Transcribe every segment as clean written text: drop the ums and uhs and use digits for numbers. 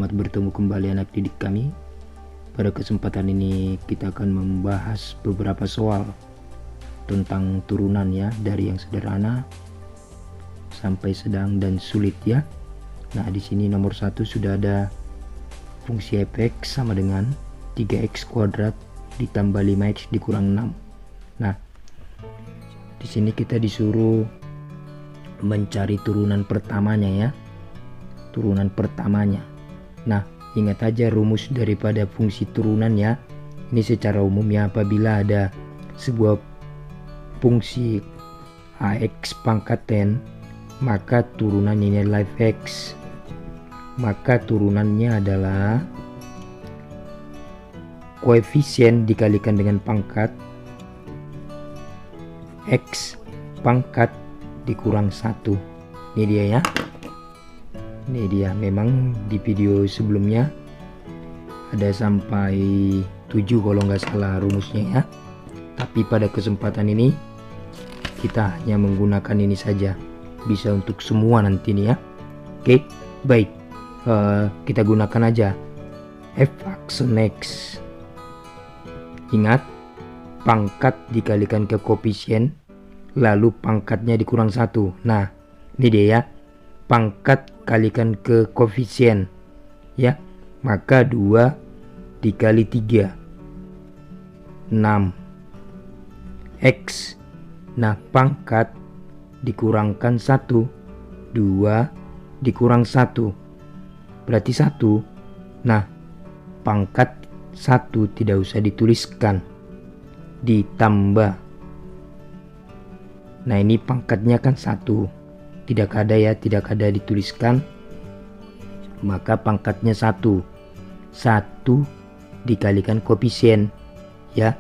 Selamat bertemu kembali anak didik kami. Pada kesempatan ini kita akan membahas beberapa soal tentang turunan ya, dari yang sederhana sampai sedang dan sulit ya. Nah, di sini nomor 1 sudah ada fungsi f(x) sama dengan 3x kuadrat ditambah 5x dikurang 6. Nah, di sini kita disuruh mencari turunan pertamanya ya. Turunan pertamanya. Nah, ingat aja rumus daripada fungsi turunan ya. Ini secara umum ya, apabila ada sebuah fungsi ax pangkat n, maka turunannya ini adalah fx. Maka turunannya adalah koefisien dikalikan dengan pangkat x pangkat dikurang 1. Ini dia ya. Ini dia, memang di video sebelumnya ada sampai 7 kalau nggak salah rumusnya ya. Tapi pada kesempatan ini kita hanya menggunakan ini saja. Bisa untuk semua nanti nih ya. Oke, baik. Kita gunakan aja f aksen x. Ingat, pangkat dikalikan ke koefisien, lalu pangkatnya dikurang 1. Nah, ini dia ya. Pangkat kalikan ke koefisien ya, maka 2 dikali 3 6 x. Nah, pangkat dikurangkan 1, 2 dikurang 1 berarti 1. Nah, pangkat 1 tidak usah dituliskan, ditambah. Nah, ini pangkatnya kan 1, tidak ada ya, tidak ada dituliskan, maka pangkatnya 1. 1 dikalikan koefisien ya,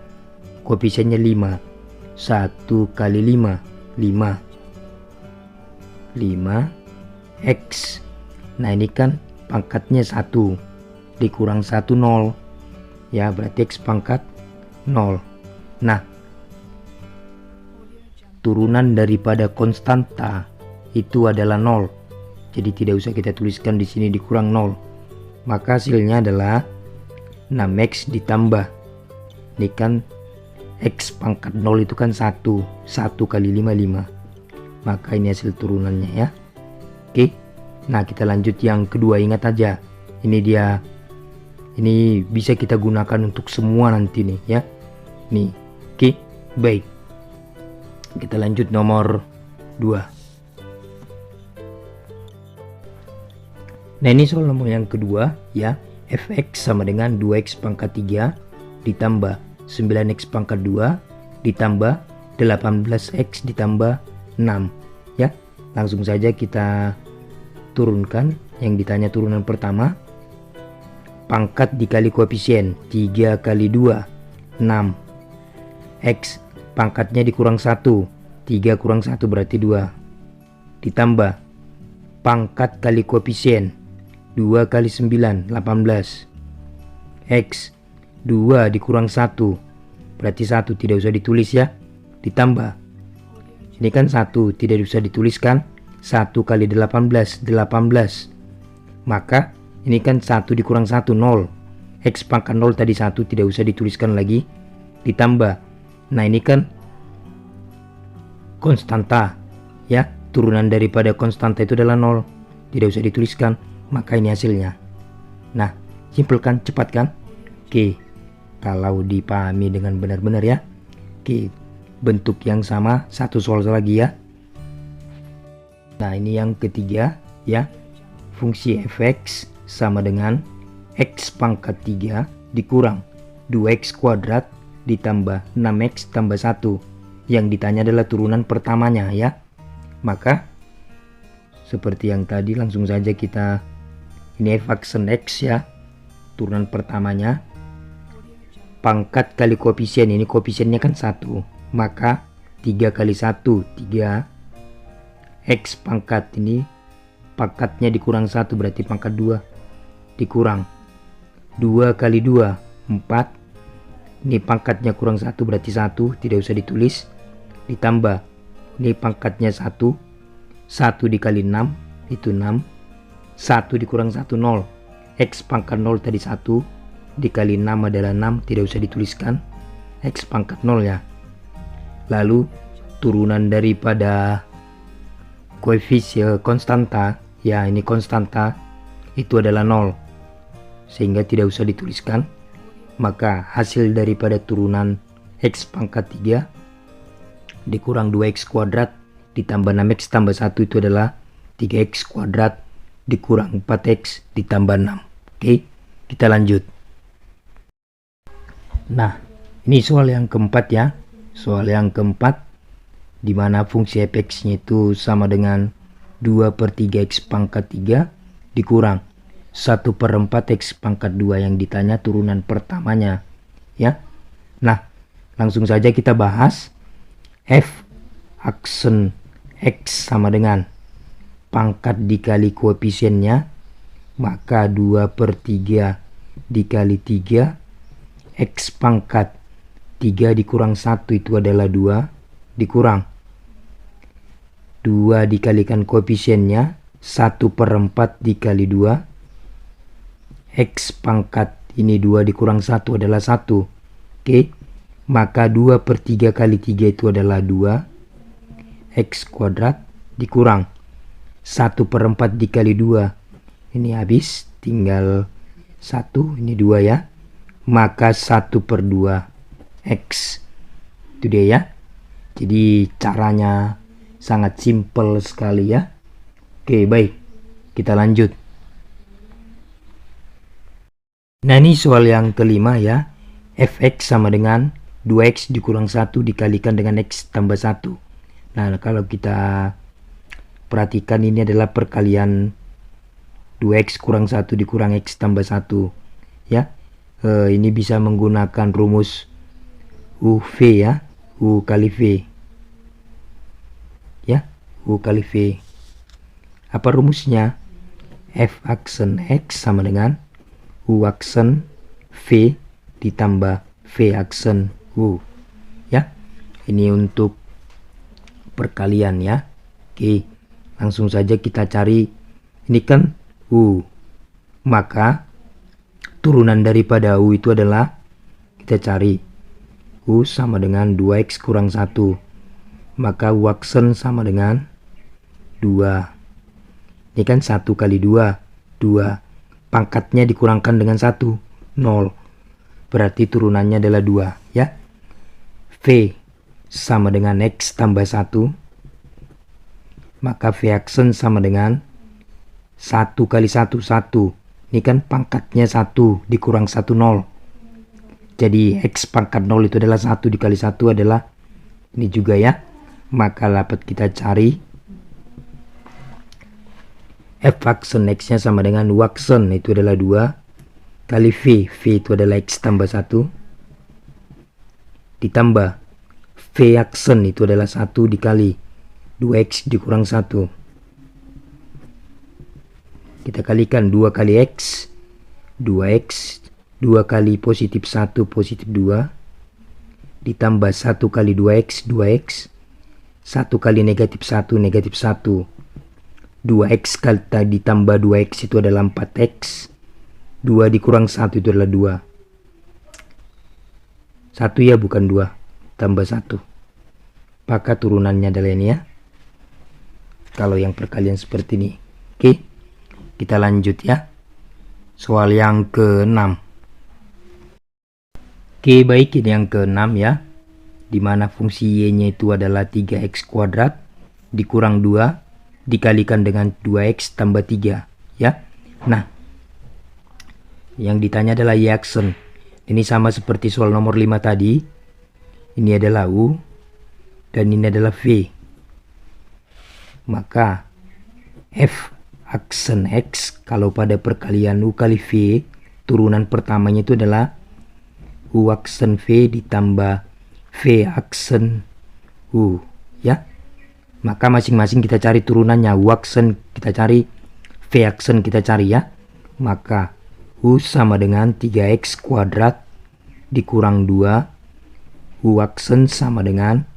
koefisiennya 5. 1 kali 5 5x. Nah, ini kan pangkatnya 1 dikurang 1 0 ya, berarti x pangkat 0. Nah, turunan daripada konstanta itu adalah 0. Jadi tidak usah kita tuliskan di sini dikurang 0. Maka hasilnya adalah 6x ditambah. Ini kan x pangkat 0 itu kan 1. 1 kali 5 5. Maka ini hasil turunannya ya. Oke. Nah, kita lanjut yang kedua. Ingat aja, ini dia. Ini bisa kita gunakan untuk semua nanti nih ya. Nih. Oke, baik. Kita lanjut nomor 2. Nah, ini soal nomor yang kedua ya. Fx sama dengan 2x pangkat 3 ditambah 9x pangkat 2 ditambah 18x ditambah 6 ya. Langsung saja kita turunkan. Yang ditanya turunan pertama, pangkat dikali koefisien 3 kali 2 6 x, pangkatnya dikurang 1, 3 kurang 1 berarti 2, ditambah pangkat kali koefisien 2 kali 9 18 x, 2 dikurang 1 berarti 1, tidak usah ditulis ya, ditambah ini kan 1 tidak usah dituliskan, 1 kali 18 18, maka ini kan 1 dikurang 1 0, x pangkat 0 tadi 1 tidak usah dituliskan lagi, ditambah. Nah, ini kan konstanta ya, turunan daripada konstanta itu adalah 0, tidak usah dituliskan, maka ini hasilnya. Nah, simpel kan, cepat kan? Oke, kalau dipahami dengan benar-benar ya. Oke, bentuk yang sama, satu soal lagi ya. Nah, ini yang ketiga ya. Fungsi fx sama dengan x pangkat 3 dikurang 2x kuadrat ditambah 6x tambah 1. Yang ditanya adalah turunan pertamanya ya. Maka seperti yang tadi, langsung saja kita, ini f aksen x ya, turunan pertamanya, pangkat kali koefisien, ini koefisiennya kan 1, maka 3 kali 1 3, x pangkat ini pangkatnya dikurang 1 berarti pangkat 2, dikurang 2 kali 2 4, ini pangkatnya kurang 1 berarti 1, tidak usah ditulis, ditambah ini pangkatnya 1 dikali 6 itu 6, 1 dikurang 1 0, X pangkat 0 tadi 1 dikali 6 adalah 6, tidak usah dituliskan, X pangkat 0 ya. Lalu turunan daripada koefisien konstanta, ya ini konstanta, itu adalah 0, sehingga tidak usah dituliskan. Maka hasil daripada turunan X pangkat 3 dikurang 2X kuadrat ditambah 6X tambah 1 itu adalah 3X kuadrat dikurang 4X ditambah 6. Oke, kita lanjut. Nah, ini soal yang keempat ya. Soal yang keempat, di mana fungsi fx-nya itu sama dengan 2/3x pangkat 3 dikurang 1/4x pangkat 2 yang ditanya turunan pertamanya ya. Nah, langsung saja kita bahas. F aksen x sama dengan pangkat dikali koefisiennya, maka 2/3 dikali 3 X pangkat 3 dikurang 1 itu adalah 2 dikurang 2 dikalikan koefisiennya 1/4 dikali 2 X pangkat ini 2 dikurang 1 adalah 1. Oke, maka 2/3 kali 3 itu adalah 2 X kuadrat dikurang 1/4 dikali 2 ini habis, tinggal 1, ini 2 ya, maka 1/2 X. Itu dia ya. Jadi caranya sangat simpel sekali ya. Oke, baik, kita lanjut. Nah, ini soal yang kelima ya. Fx sama dengan 2x dikurang 1 dikalikan dengan x tambah 1. Nah, kalau kita perhatikan ini adalah perkalian 2x kurang 1 dikurang x tambah 1 ya. Ini bisa menggunakan rumus UV ya, U kali V ya, U kali V. Apa rumusnya? F aksen X sama dengan U aksen V ditambah V aksen U ya. Ini untuk perkalian ya. Oke, langsung saja kita cari. Ini kan U, maka turunan daripada U itu adalah, kita cari U sama dengan 2x kurang 1, maka U aksen sama dengan 2. Ini kan 1 kali 2, 2. Pangkatnya dikurangkan dengan 1, 0. Berarti turunannya adalah 2 ya. V sama dengan X tambah 1, maka V aksen sama dengan 1 kali 1, 1. Ini kan pangkatnya 1 dikurang 1, 0. Jadi X pangkat 0 itu adalah 1 dikali 1 adalah ini juga ya. Maka dapat kita cari F aksen X nya sama dengan U aksen itu adalah 2 kali V. V itu adalah X tambah 1 ditambah V aksen itu adalah 1 dikali 2X dikurang 1. Kita kalikan 2 kali X, 2X, 2 kali positif 1, positif 2, ditambah 1 kali 2X, 2X, 1 kali negatif 1, negatif 1, 2X kali ditambah 2X itu adalah 4X, 2 dikurang 1 itu adalah 2. 1 ya, bukan 2, tambah 1. Maka turunannya adalah ini ya. Kalau yang perkalian seperti ini. Oke. Kita lanjut ya. Soal yang ke-6. Oke, baik, ini yang ke-6 ya. Dimana fungsi Y-nya itu adalah 3x kuadrat dikurang 2 dikalikan dengan 2x tambah 3 ya. Nah, yang ditanya adalah Y aksen. Ini sama seperti soal nomor 5 tadi. Ini adalah U dan ini adalah V. Maka F aksen X, kalau pada perkalian U kali V, turunan pertamanya itu adalah U aksen V ditambah V aksen U ya. Maka masing-masing kita cari turunannya. U aksen kita cari, V aksen kita cari ya. Maka U sama dengan 3x kuadrat dikurang 2, U aksen sama dengan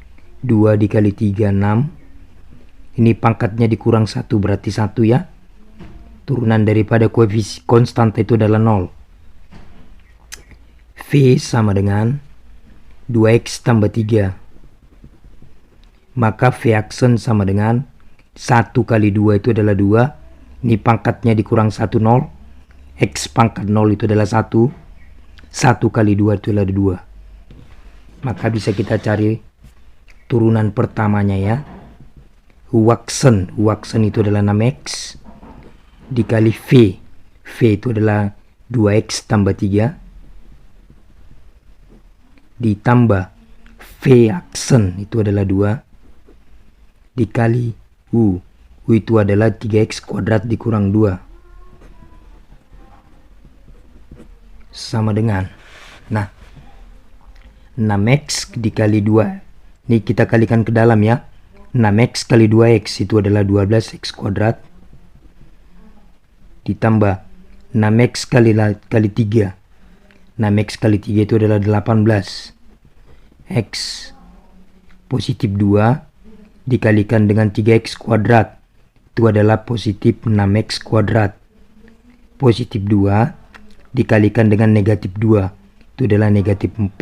2 dikali 3, 6. Ini pangkatnya dikurang 1 berarti 1 ya. turunan daripada koefisien konstanta itu adalah 0. V sama dengan 2x tambah 3. Maka V aksen sama dengan 1 kali 2 itu adalah 2. Ini pangkatnya dikurang 1, 0. X pangkat 0 itu adalah 1. 1 kali 2 itu adalah 2. Maka bisa kita cari turunan pertamanya ya. Waksen itu adalah 6x dikali V. V itu adalah 2x tambah 3 ditambah V aksen itu adalah 2 dikali U. U itu adalah 3x kuadrat dikurang 2 sama dengan, nah, 6x dikali 2. Ini kita kalikan ke dalam ya. 6x kali 2x itu adalah 12x kuadrat ditambah 6x kali 3. 6x kali 3 itu adalah 18. X positif 2 dikalikan dengan 3x kuadrat itu adalah positif 6x kuadrat. Positif 2 dikalikan dengan negatif 2 itu adalah negatif 4.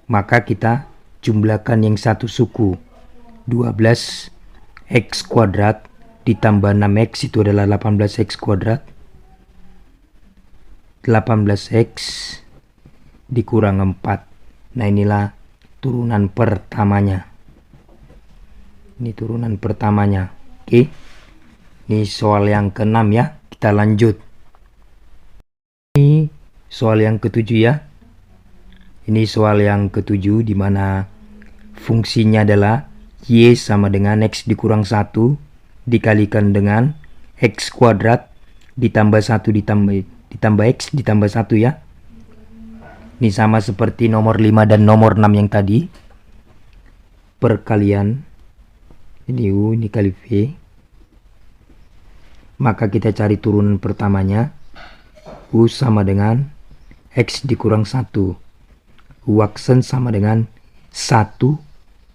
Maka kita jumlahkan yang satu suku. 12x kuadrat ditambah 6x itu adalah 18x kuadrat. 18x dikurang 4. Nah, inilah turunan pertamanya. Ini turunan pertamanya. Oke. Ini soal yang ke-6 ya. Kita lanjut. Ini soal yang ke-7 ya. Ini soal yang ke-7 di mana fungsinya adalah y sama dengan x dikurang 1 dikalikan dengan x kuadrat ditambah 1 ditambah x ditambah 1 ya. Ini sama seperti nomor 5 dan nomor 6 yang tadi. Perkalian ini U, ini kali V. Maka kita cari turunan pertamanya. U sama dengan x dikurang 1. U aksen sama dengan 1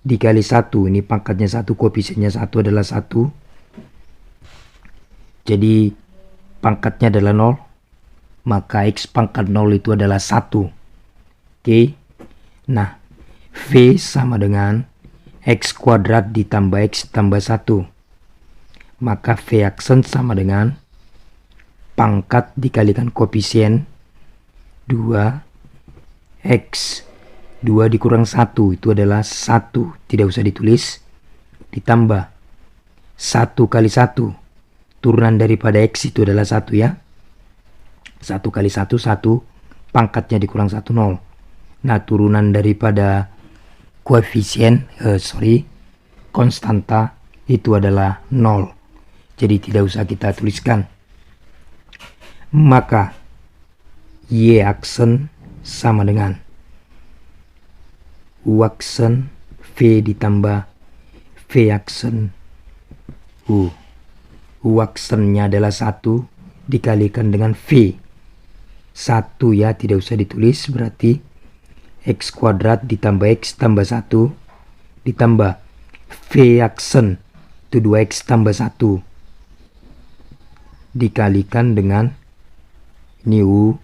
dikali 1. Ini pangkatnya 1, koefisiennya 1 adalah 1. Jadi pangkatnya adalah 0. Maka x pangkat 0 itu adalah 1. Oke. Nah, V sama dengan x kuadrat ditambah x tambah 1. Maka V aksen sama dengan pangkat dikalikan koefisien 2x. 2 dikurang 1 itu adalah 1. Tidak usah ditulis. Ditambah 1 kali 1. Turunan daripada x itu adalah 1 ya. 1 kali 1, 1. Pangkatnya dikurang 1, 0. Nah, turunan daripada koefisien, konstanta itu adalah 0. Jadi tidak usah kita tuliskan. Maka y aksen sama dengan U aksen V ditambah V aksen U. U aksennya adalah 1 dikalikan dengan V. 1 ya, tidak usah ditulis, berarti x kuadrat ditambah x tambah 1 ditambah V aksen itu 2x tambah 1 dikalikan dengan ini U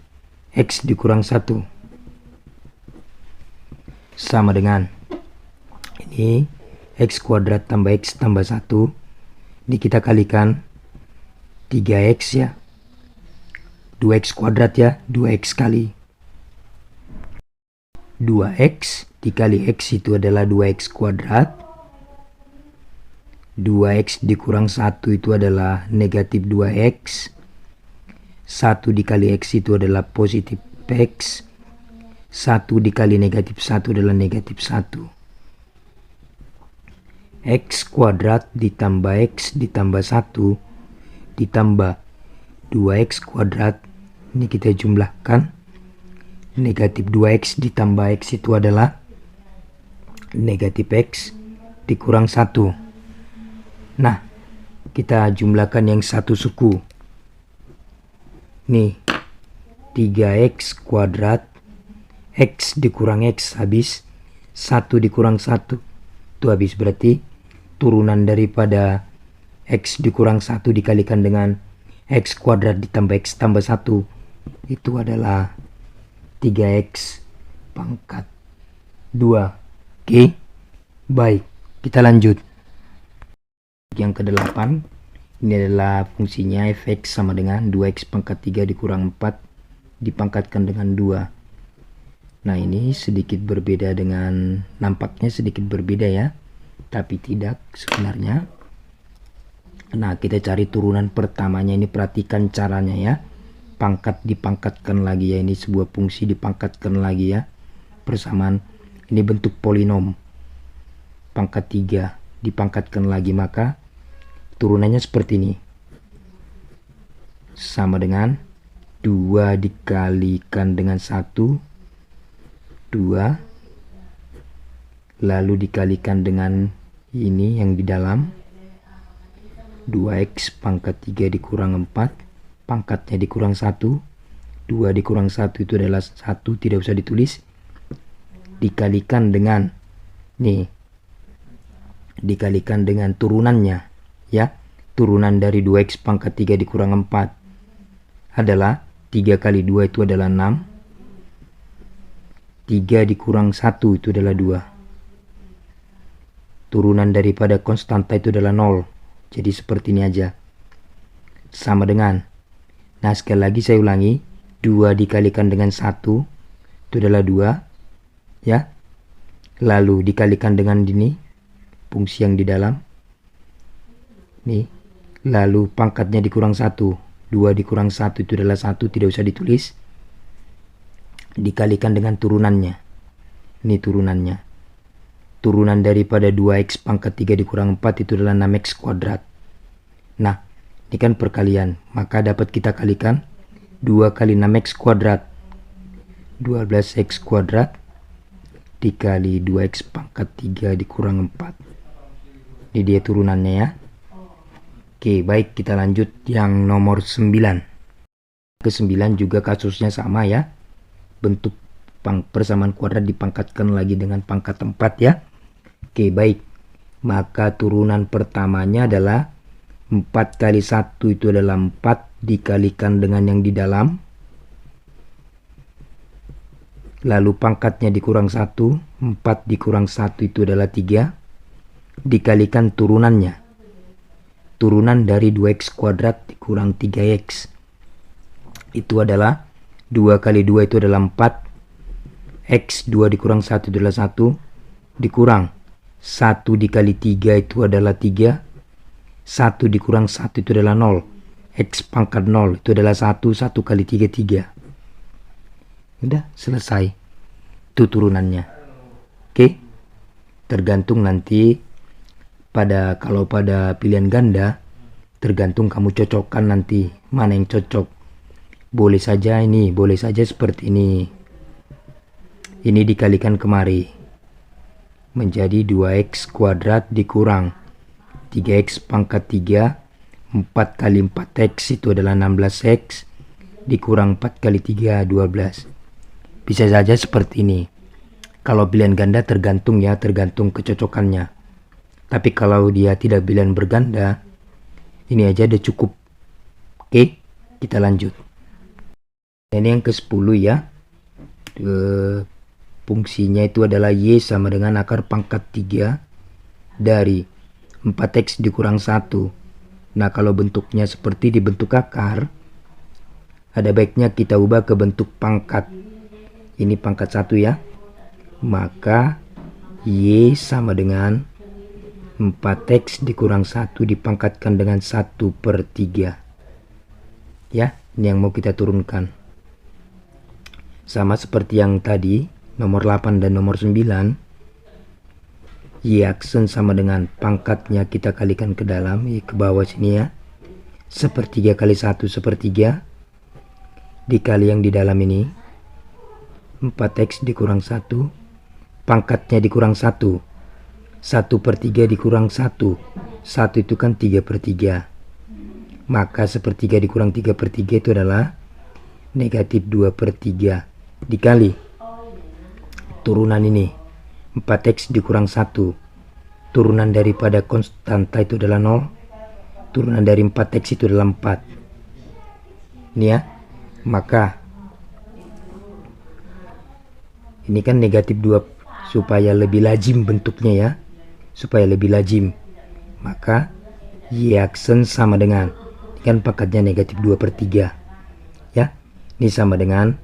x dikurang 1 sama dengan ini x kuadrat tambah x tambah 1. Ini kita kalikan 3x ya, 2x kuadrat ya, 2x kali 2x dikali x itu adalah 2x kuadrat. 2x dikurang 1 itu adalah negatif 2x. 1 dikali x itu adalah positif x. 1 dikali negatif 1 adalah negatif 1. X kuadrat ditambah x ditambah 1 ditambah 2x kuadrat. Ini kita jumlahkan. Negatif 2x ditambah x itu adalah negatif x dikurang 1. Nah, kita jumlahkan yang satu suku. Nih, 3x kuadrat x dikurang x habis 1 dikurang 1 itu habis, berarti turunan daripada X dikurang 1 dikalikan dengan X kuadrat ditambah X tambah 1, itu adalah 3X pangkat 2. Oke, baik, kita lanjut. Yang ke-8, ini adalah fungsinya f(x) sama dengan 2x pangkat 3 dikurang 4 dipangkatkan dengan 2. Nah, ini sedikit berbeda dengan, nampaknya sedikit berbeda ya, tapi tidak sebenarnya. Nah, kita cari turunan pertamanya. Ini perhatikan caranya ya. Pangkat dipangkatkan lagi ya, ini sebuah fungsi dipangkatkan lagi ya. Persamaan, ini bentuk polinom. Pangkat 3 dipangkatkan lagi, maka turunannya seperti ini. Sama dengan 2 dikalikan dengan 1, 2, lalu dikalikan dengan ini yang di dalam 2x pangkat 3 dikurang 4, pangkatnya dikurang 1, 2 dikurang 1 itu adalah 1, tidak usah ditulis, dikalikan dengan nih, dikalikan dengan turunannya ya. Turunan dari 2x pangkat 3 dikurang 4 adalah 3 kali 2 itu adalah 6, 3 dikurang 1 itu adalah 2. Turunan daripada konstanta itu adalah 0. Jadi seperti ini aja. Sama dengan, nah sekali lagi saya ulangi, 2 dikalikan dengan 1 itu adalah 2 ya. Lalu dikalikan dengan ini fungsi yang di dalam nih, lalu pangkatnya dikurang 1, 2 dikurang 1 itu adalah 1, tidak usah ditulis, dikalikan dengan turunannya. Ini turunannya. Turunan daripada 2x pangkat 3 dikurang 4 itu adalah 6x kuadrat. Nah, ini kan perkalian, maka dapat kita kalikan 2 kali 6x kuadrat, 12x kuadrat dikali 2x pangkat 3 dikurang 4. Ini dia turunannya ya. Oke, baik, kita lanjut yang nomor 9. Ke-9 juga kasusnya sama ya. Bentuk persamaan kuadrat dipangkatkan lagi dengan pangkat 4 ya. Oke, baik. Maka turunan pertamanya adalah 4 kali 1 itu adalah 4 dikalikan dengan yang di dalam. Lalu pangkatnya dikurang 1, 4 dikurang 1 itu adalah 3. Dikalikan turunannya. Turunan dari 2x kuadrat dikurang 3x. Itu adalah 2 kali 2 itu adalah 4. X 2 dikurang 1 itu adalah 1. Dikurang 1 dikali 3 itu adalah 3. 1 dikurang 1 itu adalah 0. X pangkat 0 itu adalah 1. 1 kali 3, 3. Udah selesai. Itu turunannya. Oke. Tergantung nanti kalau pada pilihan ganda, tergantung kamu cocokkan nanti mana yang cocok. Boleh saja ini, boleh saja seperti ini. Ini dikalikan kemari. Menjadi 2x kuadrat dikurang 3x pangkat 3. 4 kali 4x itu adalah 16x. Dikurang 4 kali 3, 12. Bisa saja seperti ini. Kalau pilihan ganda tergantung ya, tergantung kecocokannya. Tapi kalau dia tidak pilihan berganda, ini aja udah cukup. Oke, kita lanjut. Ini yang ke-10 ya. Fungsinya itu adalah y sama dengan akar pangkat 3 dari 4x dikurang 1. Nah, kalau bentuknya seperti di bentuk akar, ada baiknya kita ubah ke bentuk pangkat. Ini pangkat 1 ya. Maka y sama dengan 4x dikurang 1 dipangkatkan dengan 1/3. Ya, ini yang mau kita turunkan. Sama seperti yang tadi, nomor 8 dan nomor 9. Y aksen sama dengan pangkatnya kita kalikan ke dalam, ke bawah sini ya. 1/3 kali 1 1/3. Dikali yang di dalam ini. 4x dikurang 1. Pangkatnya dikurang 1. 1/3 dikurang 1. 1 itu kan 3/3. Maka 1/3 dikurang 3/3 itu adalah negatif 2/3. Dikali turunan ini 4x dikurang 1. Turunan daripada konstanta itu adalah 0. turunan dari 4x itu adalah 4. Ini ya. Maka ini kan negatif 2 supaya lebih lazim bentuknya ya. Supaya lebih lazim. Maka Y aksen sama dengan, ini kan pangkatnya negatif 2/3 ya. Ini sama dengan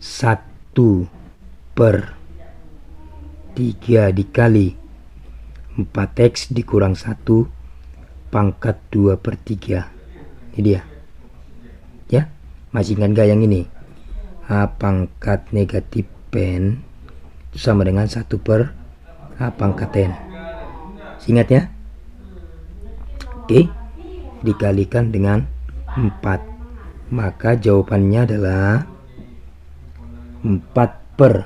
1/3 dikali 4x dikurang 1 pangkat 2/3. Ini dia ya. Masih ingat gak yang ini? A pangkat negatif pen itu sama dengan 1/A pangkat n. Ingat ya. Oke, dikalikan dengan 4. Maka jawabannya adalah 4/4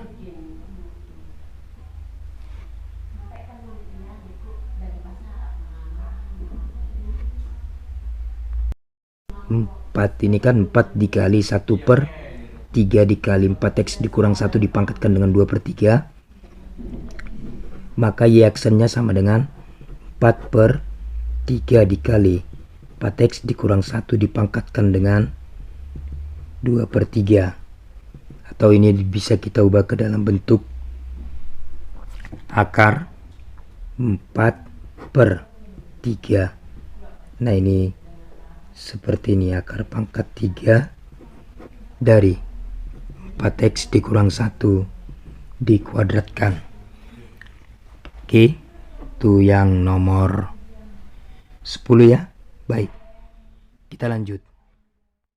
ini kan 4 dikali 1/3 dikali 4x dikurang 1 dipangkatkan dengan 2/3. Maka Y aksennya sama dengan 4/3 dikali 4x dikurang 1 dipangkatkan dengan 2/3. Atau ini bisa kita ubah ke dalam bentuk akar 4/3. Nah ini seperti ini, akar pangkat 3 dari 4x dikurang 1 dikuadratkan. Oke, itu yang nomor 10 ya. Baik, kita lanjut.